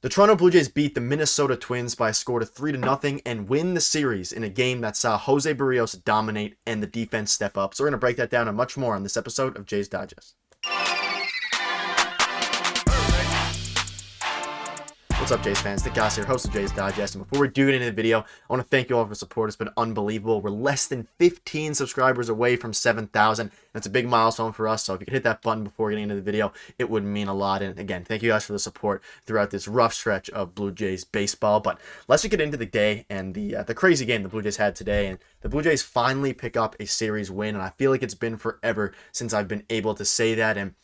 The Toronto Blue Jays beat the Minnesota Twins by a score of 3-0 and win the series in a game that saw Jose Berrios dominate and the defense step up. So we're going to break that down and much more on this episode of Jays Digest. What's up, Jays fans? Nick Gosse here, host of Jays Digest. And before we do get into the video, I want to thank you all for the support. It's been unbelievable. We're less than 15 subscribers away from 7,000. That's a big milestone for us. So if you could hit that button before getting into the video, it would mean a lot. And again, thank you guys for the support throughout this rough stretch of Blue Jays baseball. But let's just get into the day and the crazy game the Blue Jays had today. And the Blue Jays finally pick up a series win. And I feel like it's been forever since I've been able to say that. And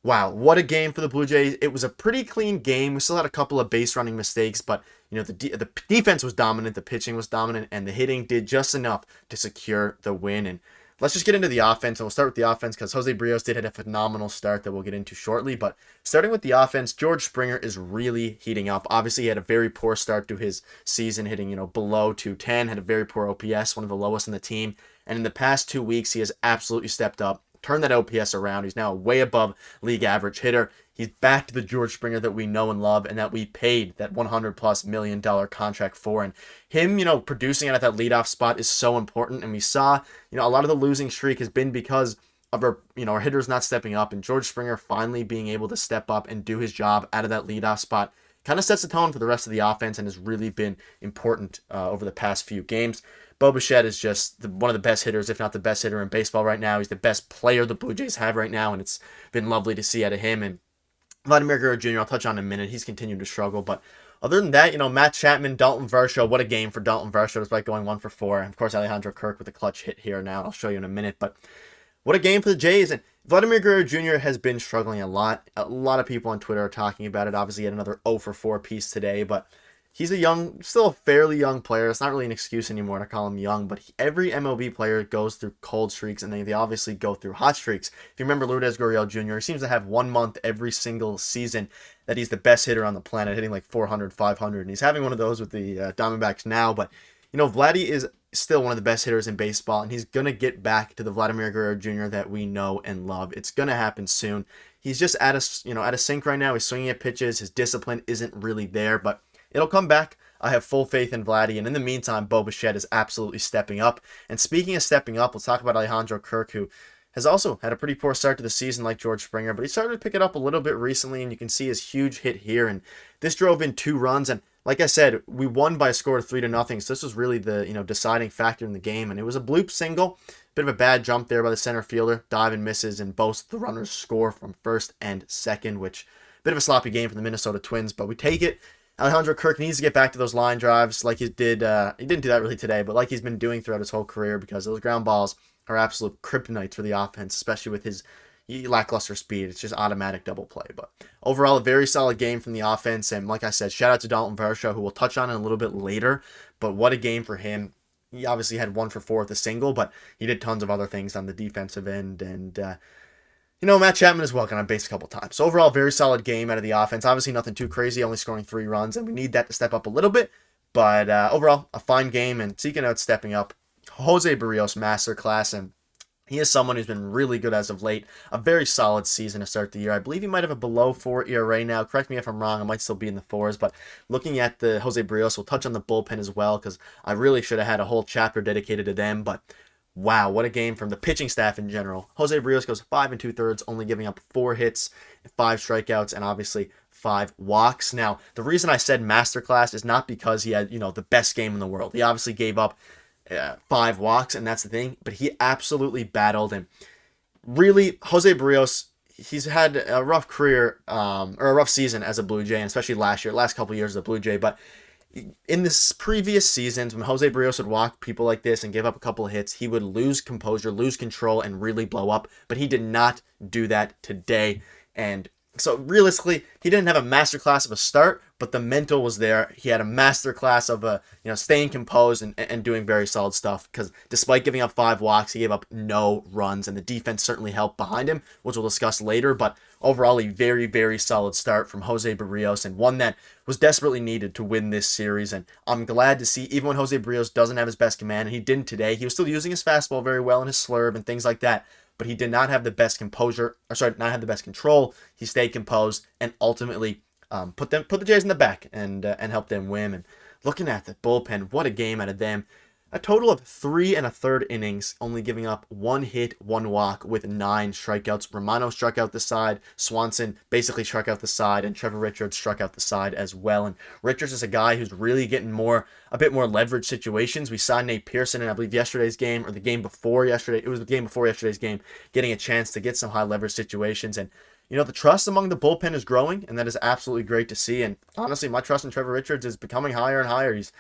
wow, what a game for the Blue Jays. It was a pretty clean game. We still had a couple of base running mistakes, but the defense was dominant, the pitching was dominant, and the hitting did just enough to secure the win. And let's just get into the offense, and we'll start with the offense because Jose Berrios did have a phenomenal start that we'll get into shortly. But starting with the offense, George Springer is really heating up. Obviously, he had a very poor start to his season, hitting below 210, had a very poor OPS, one of the lowest in the team. And in the past 2 weeks, he has absolutely stepped up. Turn that OPS around. He's now a way above league average hitter. He's back to the George Springer that we know and love and that we paid that $100+ million contract for. And him, producing at that leadoff spot is so important. And we saw, a lot of the losing streak has been because of our hitters not stepping up, and George Springer finally being able to step up and do his job out of that leadoff spot. Kind of sets the tone for the rest of the offense and has really been important over the past few games. Bo Bichette is just one of the best hitters, if not the best hitter in baseball right now. He's the best player the Blue Jays have right now, and it's been lovely to see out of him. And Vladimir Guerrero Jr., I'll touch on in a minute. He's continued to struggle. But other than that, Matt Chapman, Dalton Varsho, what a game for Dalton Varsho despite going 1-for-4. And of course, Alejandro Kirk with a clutch hit here now. I'll show you in a minute. But what a game for the Jays. And Vladimir Guerrero Jr. has been struggling a lot. A lot of people on Twitter are talking about it. Obviously, he had another 0-for-4 piece today, but he's still a fairly young player. It's not really an excuse anymore to call him young, but every MLB player goes through cold streaks, and they obviously go through hot streaks. If you remember Lourdes Gurriel Jr., he seems to have 1 month every single season that he's the best hitter on the planet, hitting like 400, 500, and he's having one of those with the Diamondbacks now. But, Vladdy is still one of the best hitters in baseball, and he's going to get back to the Vladimir Guerrero Jr. that we know and love. It's going to happen soon. He's just at a sync right now. He's swinging at pitches. His discipline isn't really there, but it'll come back. I have full faith in Vladdy, and in the meantime, Bo Bichette is absolutely stepping up. And speaking of stepping up, let's talk about Alejandro Kirk, who has also had a pretty poor start to the season like George Springer, but he started to pick it up a little bit recently, and you can see his huge hit here, and this drove in 2 runs, and like I said, we won by a score of 3-0, so this was really the deciding factor in the game, and it was a bloop single, bit of a bad jump there by the center fielder, dive and misses, and both the runners score from first and second, which bit of a sloppy game for the Minnesota Twins, but we take it. Alejandro Kirk needs to get back to those line drives like he did. He didn't do that really today, but like he's been doing throughout his whole career, because those ground balls are absolute kryptonites for the offense, especially with his lackluster speed. It's just automatic double play. But overall, a very solid game from the offense. And like I said, shout out to Dalton Varsho, who we'll touch on in a little bit later. But what a game for him. He obviously had 1-for-4 with a single, but he did tons of other things on the defensive end. And Matt Chapman as well got on base a couple times. So overall, very solid game out of the offense. Obviously, nothing too crazy, only scoring 3 runs, and we need that to step up a little bit. But overall, a fine game, and speaking out stepping up, Jose Berrios masterclass, and he is someone who's been really good as of late. A very solid season to start the year. I believe he might have a below 4 ERA now. Correct me if I'm wrong. I might still be in the 4s. But looking at the Jose Berrios, we'll touch on the bullpen as well, because I really should have had a whole chapter dedicated to them. But wow, what a game from the pitching staff in general. Jose Berrios goes 5 2/3, only giving up 4 hits, 5 strikeouts, and obviously 5 walks. Now, the reason I said masterclass is not because he had, the best game in the world. He obviously gave up 5 walks, and that's the thing, but he absolutely battled. And really, Jose Berrios, he's had a rough career, or a rough season as a Blue Jay, and especially last couple years as a Blue Jay, but in this previous seasons, when Jose Berrios would walk people like this and give up a couple of hits, he would lose composure, lose control, and really blow up. But he did not do that today. And so realistically, he didn't have a masterclass of a start, but the mental was there. He had a masterclass of staying composed and doing very solid stuff, because despite giving up 5 walks, he gave up no runs, and the defense certainly helped behind him, which we'll discuss later. But overall, a very, very solid start from Jose Berrios, and one that was desperately needed to win this series. And I'm glad to see, even when Jose Berrios doesn't have his best command, and he didn't today, he was still using his fastball very well and his slurve and things like that, but he did not have the best control. He stayed composed and ultimately put the Jays in the back and help them win. And looking at the bullpen, what a game out of them. A total of 3 1/3 innings, only giving up 1 hit, 1 walk with 9 strikeouts. Romano struck out the side, Swanson basically struck out the side, and Trevor Richards struck out the side as well. And Richards is a guy who's really getting a bit more leverage situations. We saw Nate Pearson in, I believe, yesterday's game, or the game before yesterday. It was the game before yesterday's game, getting a chance to get some high leverage situations. And the trust among the bullpen is growing, and that is absolutely great to see. And honestly, my trust in Trevor Richards is becoming higher and higher. He's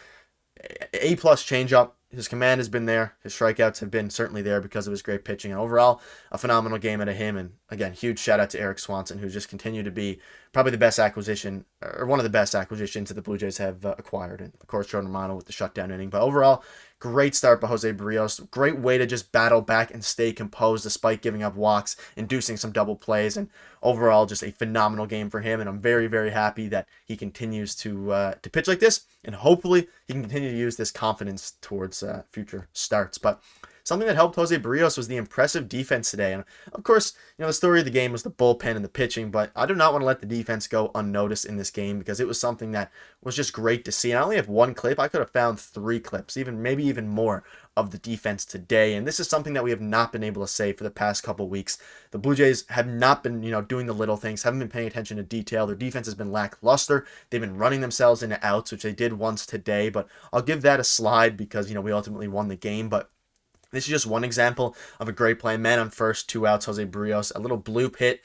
A-plus changeup. His command has been there. His strikeouts have been certainly there because of his great pitching. And overall, a phenomenal game out of him. And again, huge shout out to Eric Swanson, who's just continued to be probably the best acquisition, or one of the best acquisitions that the Blue Jays have acquired. And of course, Jordan Romano with the shutdown inning. But overall, great start by Jose Berrios. Great way to just battle back and stay composed despite giving up walks, inducing some double plays. And overall, just a phenomenal game for him. And I'm very, very happy that he continues to pitch like this. And hopefully, he can continue to use this confidence towards future starts. But something that helped Jose Berrios was the impressive defense today. And of course, the story of the game was the bullpen and the pitching, but I do not want to let the defense go unnoticed in this game because it was something that was just great to see. And I only have 1 clip. I could have found 3 clips, maybe even more, of the defense today. And this is something that we have not been able to say for the past couple weeks. The Blue Jays have not been, doing the little things, haven't been paying attention to detail. Their defense has been lackluster. They've been running themselves into outs, which they did once today, but I'll give that a slide because, we ultimately won the game. But this is just one example of a great play. Man on first, 2 outs, Jose Berrios, a little bloop hit.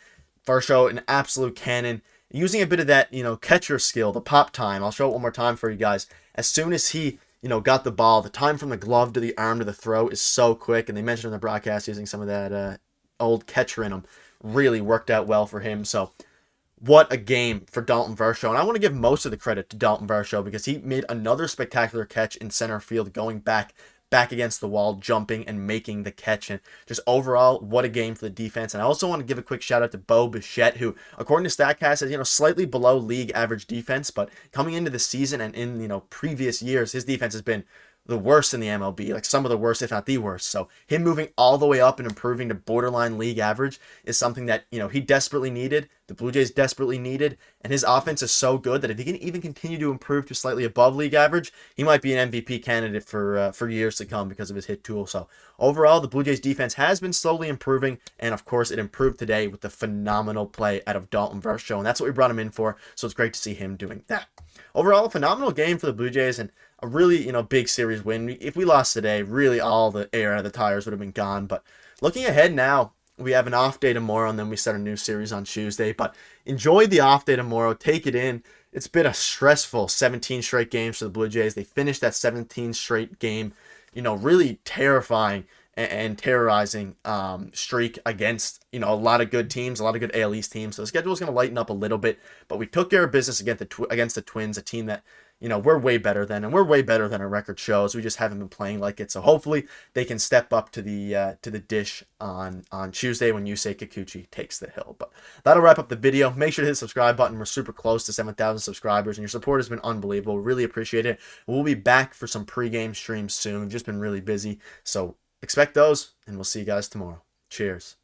Varsho, an absolute cannon. Using a bit of that, catcher skill, the pop time. I'll show it one more time for you guys. As soon as he, got the ball, the time from the glove to the arm to the throw is so quick. And they mentioned in the broadcast using some of that old catcher in him. Really worked out well for him. So what a game for Dalton Varsho. And I want to give most of the credit to Dalton Varsho because he made another spectacular catch in center field, going back against the wall, jumping and making the catch. And just overall, what a game for the defense. And I also want to give a quick shout out to Bo Bichette, who, according to StatCast, is slightly below league average defense, but coming into the season and in previous years, his defense has been the worst in the MLB, like some of the worst, if not the worst. So him moving all the way up and improving to borderline league average is something that, he desperately needed. The Blue Jays desperately needed. And his offense is so good that if he can even continue to improve to slightly above league average, he might be an MVP candidate for years to come because of his hit tool. So overall, the Blue Jays defense has been slowly improving. And of course, it improved today with the phenomenal play out of Dalton Varsho. And that's what we brought him in for. So it's great to see him doing that. Overall, a phenomenal game for the Blue Jays and a really, big series win. If we lost today, really all the air out of the tires would have been gone. But looking ahead now, we have an off day tomorrow, and then we start a new series on Tuesday. But enjoy the off day tomorrow. Take it in. It's been a stressful 17 straight games for the Blue Jays. They finished that 17 straight game, really terrifying and terrorizing streak against, a lot of good teams, a lot of good AL East teams. So the schedule is going to lighten up a little bit. But we took care of business against the Twins, a team that, we're way better than, and we're way better than our record shows. We just haven't been playing like it. So hopefully they can step up to the dish on Tuesday when Yusei Kikuchi takes the hill. But that'll wrap up the video. Make sure to hit the subscribe button. We're super close to 7,000 subscribers, and your support has been unbelievable. Really appreciate it. We'll be back for some pregame streams soon. We've just been really busy. So expect those, and we'll see you guys tomorrow. Cheers.